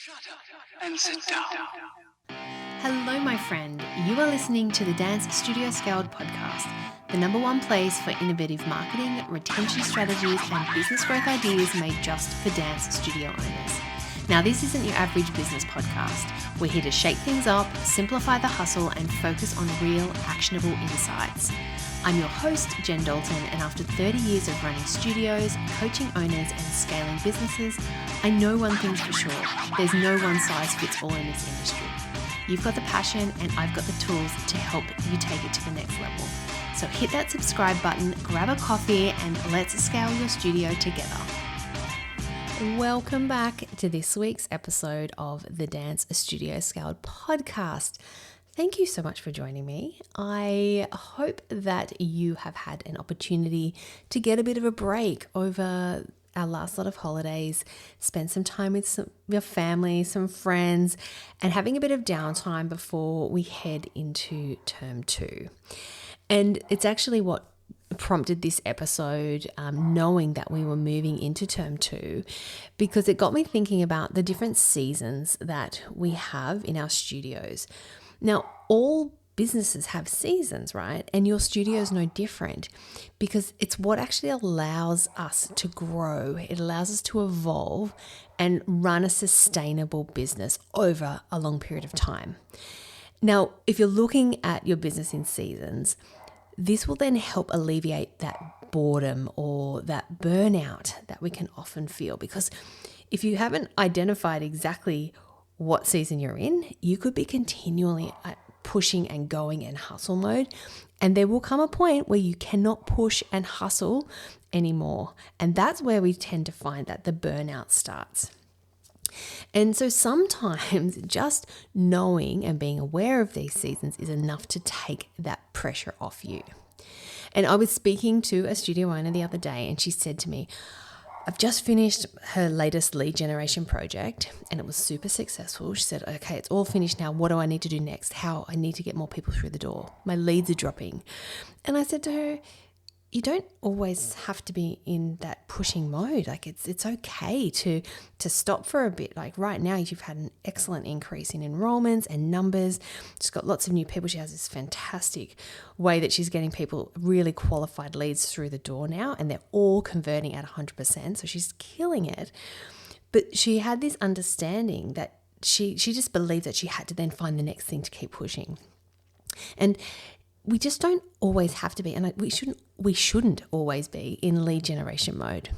Shut up and sit down. Hello, my friend. You are listening to the Dance Studio Scaled podcast, the number one place for innovative marketing, retention strategies, and business growth ideas made just for dance studio owners. Now, this isn't your average business podcast. We're here to shake things up, simplify the hustle, and focus on real, actionable insights. I'm your host, Jen Dalton, and after 30 years of running studios, coaching owners, and scaling businesses, I know one thing's for sure. There's no one size fits all in this industry. You've got the passion, and I've got the tools to help you take it to the next level. So hit that subscribe button, grab a coffee, and let's scale your studio together. Welcome back to this week's episode of the Dance Studio Scaled podcast. Thank you so much for joining me. I hope that you have had an opportunity to get a bit of a break over our last lot of holidays, spend some time with your family, some friends, and having a bit of downtime before we head into term 2. And it's actually what prompted this episode, knowing that we were moving into term 2, because it got me thinking about the different seasons that we have in our studios. Now, all businesses have seasons, right? And your studio is no different, because it's what actually allows us to grow. It allows us to evolve and run a sustainable business over a long period of time. Now, if you're looking at your business in seasons, this will then help alleviate that boredom or that burnout that we can often feel, because if you haven't identified exactly what season you're in, you could be continually pushing and going in hustle mode. And there will come a point where you cannot push and hustle anymore. And that's where we tend to find that the burnout starts. And so sometimes just knowing and being aware of these seasons is enough to take that pressure off you. And I was speaking to a studio owner the other day, and she said to me, I've just finished her latest lead generation project and it was super successful. She said, okay, it's all finished now. What do I need to do next? How I need to get more people through the door. My leads are dropping. And I said to her, you don't always have to be in that pushing mode. Like it's okay to stop for a bit. Like right now, you've had an excellent increase in enrollments and numbers. She's got lots of new people. She has this fantastic way that she's getting people, really qualified leads through the door now, and they're all converting at 100%. So she's killing it. But she had this understanding that she just believed that she had to then find the next thing to keep pushing. And we just don't always have to be, and we shouldn't always be in lead generation mode,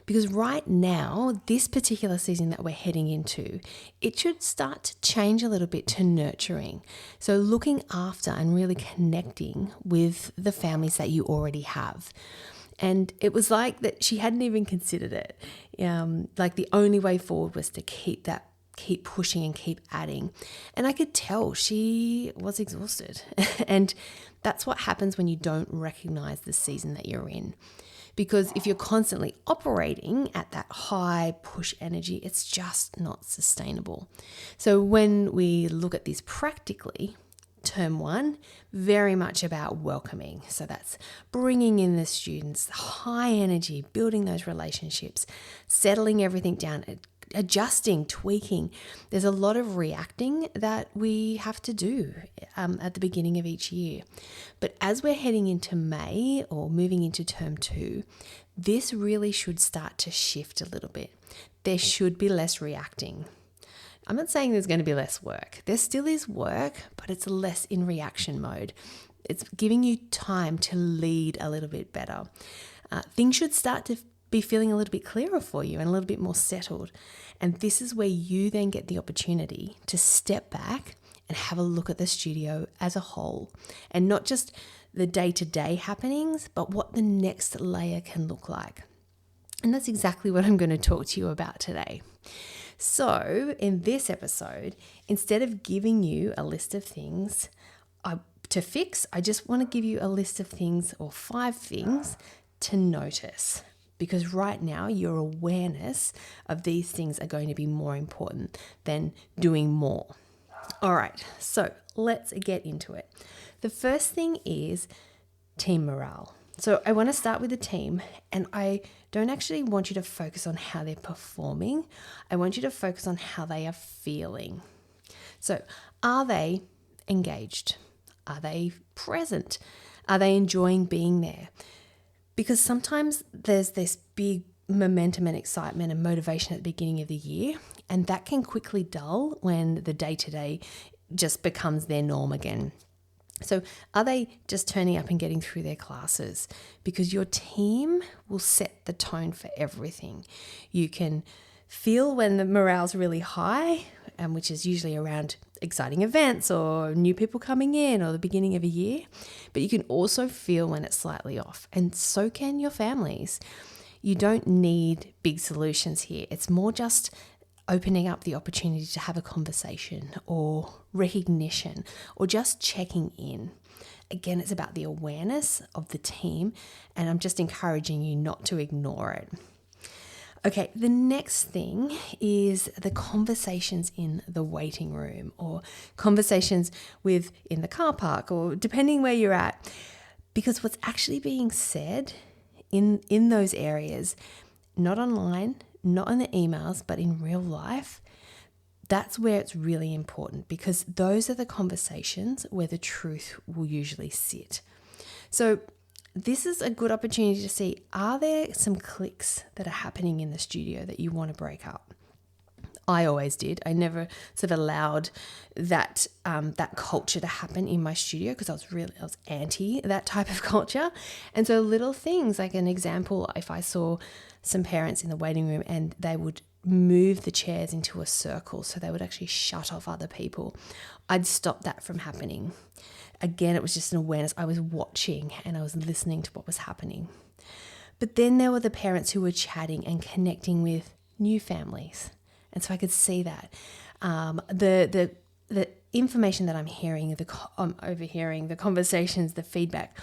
because right now, this particular season that we're heading into, it should start to change a little bit to nurturing. So looking after and really connecting with the families that you already have. And it was like that she hadn't even considered it. Like the only way forward was to keep pushing and keep adding. And I could tell she was exhausted. And that's what happens when you don't recognize the season that you're in. Because if you're constantly operating at that high push energy, it's just not sustainable. So when we look at this practically, term 1, very much about welcoming. So that's bringing in the students, high energy, building those relationships, settling everything down, adjusting, tweaking. There's a lot of reacting that we have to do at the beginning of each year. But as we're heading into May or moving into term 2, this really should start to shift a little bit. There should be less reacting. I'm not saying there's going to be less work. There still is work, but it's less in reaction mode. It's giving you time to lead a little bit better. Things should start to be feeling a little bit clearer for you and a little bit more settled. And this is where you then get the opportunity to step back and have a look at the studio as a whole, and not just the day-to-day happenings, but what the next layer can look like. And that's exactly what I'm going to talk to you about today. So in this episode, instead of giving you a list of things to fix, I just want to give you a list of things, or 5 things to notice. Because right now, your awareness of these things are going to be more important than doing more. All right, so let's get into it. The first thing is team morale. So I want to start with the team, and I don't actually want you to focus on how they're performing. I want you to focus on how they are feeling. So are they engaged? Are they present? Are they enjoying being there? Because sometimes there's this big momentum and excitement and motivation at the beginning of the year, and that can quickly dull when the day-to-day just becomes their norm again. So are they just turning up and getting through their classes? Because your team will set the tone for everything. You can feel when the morale's really high, which is usually around exciting events or new people coming in or the beginning of a year. But you can also feel when it's slightly off, and so can your families. You don't need big solutions here. It's more just opening up the opportunity to have a conversation or recognition or just checking in. Again, it's about the awareness of the team, and I'm just encouraging you not to ignore it. Okay, the next thing is the conversations in the waiting room or conversations in the car park or depending where you're at. Because what's actually being said in those areas, not online, not in the emails, but in real life, that's where it's really important, because those are the conversations where the truth will usually sit. So this is a good opportunity to see, are there some clicks that are happening in the studio that you want to break up? I always did. I never sort of allowed that culture to happen in my studio because I was anti that type of culture. And so little things, like an example, if I saw some parents in the waiting room and they would move the chairs into a circle so they would actually shut off other people, I'd stop that from happening. Again, it was just an awareness. I was watching and I was listening to what was happening. But then there were the parents who were chatting and connecting with new families. And so I could see that. The information that I'm hearing, I'm overhearing, the conversations, the feedback,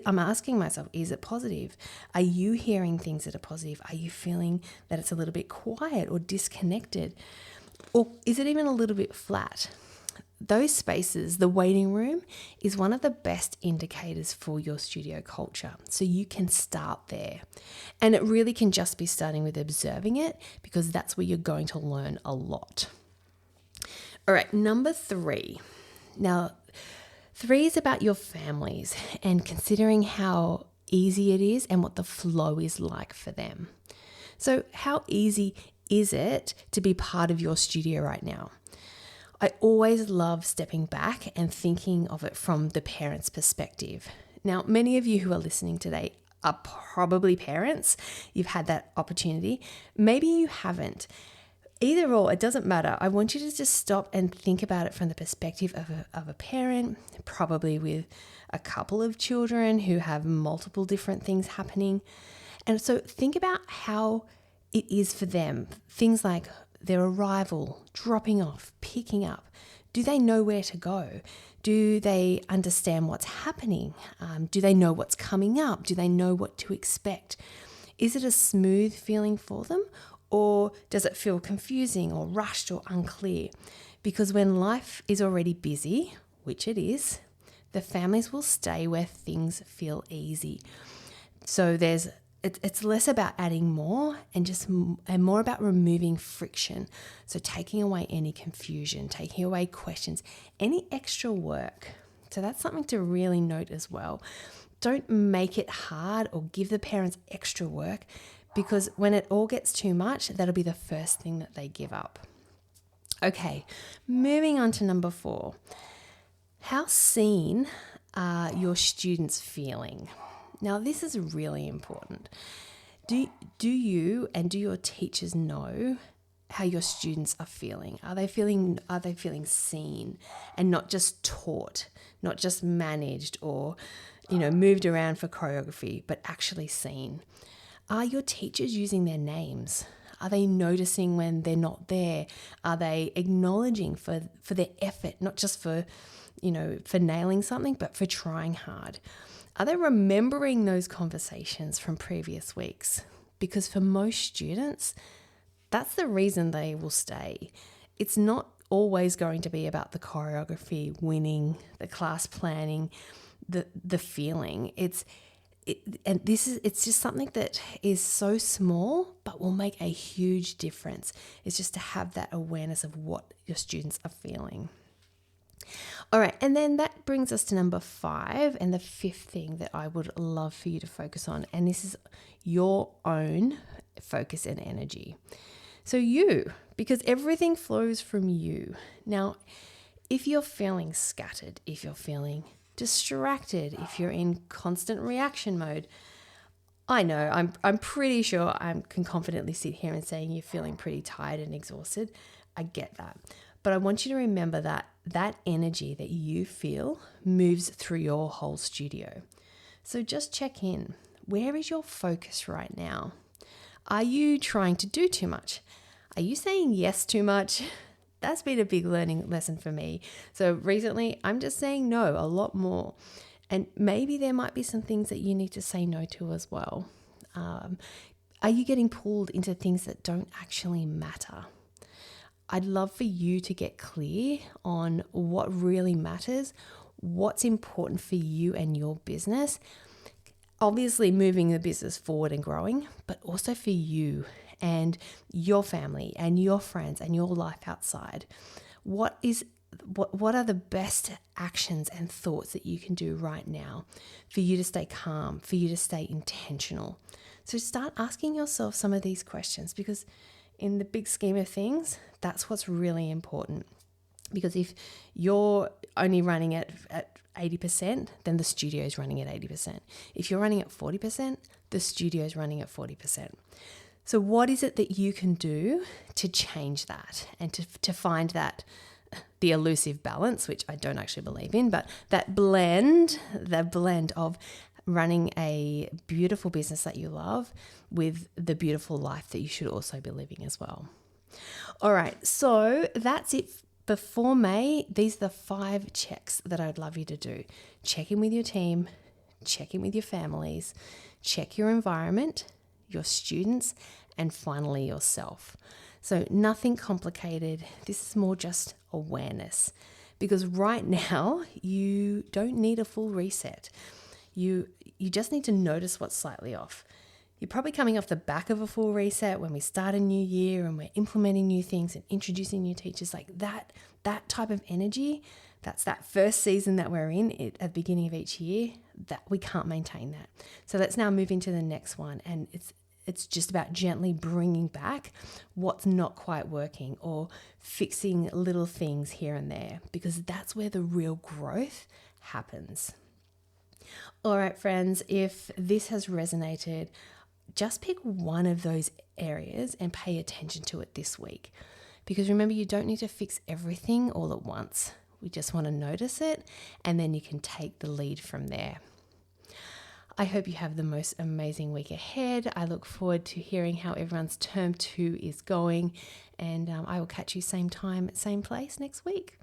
I'm asking myself, is it positive? Are you hearing things that are positive? Are you feeling that it's a little bit quiet or disconnected? Or is it even a little bit flat? Those spaces, the waiting room, is one of the best indicators for your studio culture. So you can start there. And it really can just be starting with observing it, because that's where you're going to learn a lot. All right, number 3. Now, 3 is about your families and considering how easy it is and what the flow is like for them. So how easy is it to be part of your studio right now? I always love stepping back and thinking of it from the parent's perspective. Now, many of you who are listening today are probably parents. You've had that opportunity. Maybe you haven't. Either or, it doesn't matter. I want you to just stop and think about it from the perspective of a parent, probably with a couple of children who have multiple different things happening. And so think about how it is for them. Things like their arrival, dropping off, picking up. Do they know where to go? Do they understand what's happening? Do they know what's coming up? Do they know what to expect? Is it a smooth feeling for them? Or does it feel confusing or rushed or unclear? Because when life is already busy, which it is, the families will stay where things feel easy. So it's less about adding more and more about removing friction. So taking away any confusion, taking away questions, any extra work. So that's something to really note as well. Don't make it hard or give the parents extra work, because when it all gets too much, that'll be the first thing that they give up. Okay, moving on to number 4. How seen are your students feeling? Now, this is really important. Do you and do your teachers know how your students are feeling? Are they feeling seen and not just taught, not just managed or, moved around for choreography, but actually seen? Are your teachers using their names? Are they noticing when they're not there? Are they acknowledging for their effort, not just for nailing something, but for trying hard? Are they remembering those conversations from previous weeks? Because for most students, that's the reason they will stay. It's not always going to be about the choreography, winning, the class planning, the feeling. It's it's just something that is so small, but will make a huge difference. It's just to have that awareness of what your students are feeling. All right, and then that brings us to number 5, and the 5th thing that I would love for you to focus on, and this is your own focus and energy. So because everything flows from you. Now, if you're feeling scattered, if you're feeling distracted, if you're in constant reaction mode, I know, I'm pretty sure I can confidently sit here and saying you're feeling pretty tired and exhausted. I get that. But I want you to remember that energy that you feel moves through your whole studio. So just check in. Where is your focus right now? Are you trying to do too much? Are you saying yes too much? That's been a big learning lesson for me. So recently, I'm just saying no a lot more. And maybe there might be some things that you need to say no to as well. Are you getting pulled into things that don't actually matter? I'd love for you to get clear on what really matters, what's important for you and your business. Obviously, moving the business forward and growing, but also for you and your family and your friends and your life outside. What are the best actions and thoughts that you can do right now for you to stay calm, for you to stay intentional? So start asking yourself some of these questions, because in the big scheme of things, that's what's really important. Because if you're only running at 80%, then the studio is running at 80%. If you're running at 40%, the studio is running at 40%. So what is it that you can do to change that and to find the elusive balance, which I don't actually believe in, but the blend of running a beautiful business that you love with the beautiful life that you should also be living as well. All right, so that's it. Before May, these are the 5 checks that I'd love you to do. Check in with your team, check in with your families, check your environment, your students, and finally yourself. So nothing complicated. This is more just awareness, because right now you don't need a full reset. You just need to notice what's slightly off. You're probably coming off the back of a full reset when we start a new year and we're implementing new things and introducing new teachers. Like that type of energy, that's that first season that we're in at the beginning of each year, that we can't maintain that. So let's now move into the next one, and it's just about gently bringing back what's not quite working or fixing little things here and there, because that's where the real growth happens. All right, friends, if this has resonated, just pick one of those areas and pay attention to it this week. Because remember, you don't need to fix everything all at once. We just want to notice it, and then you can take the lead from there. I hope you have the most amazing week ahead. I look forward to hearing how everyone's term 2 is going, and I will catch you same time, same place next week.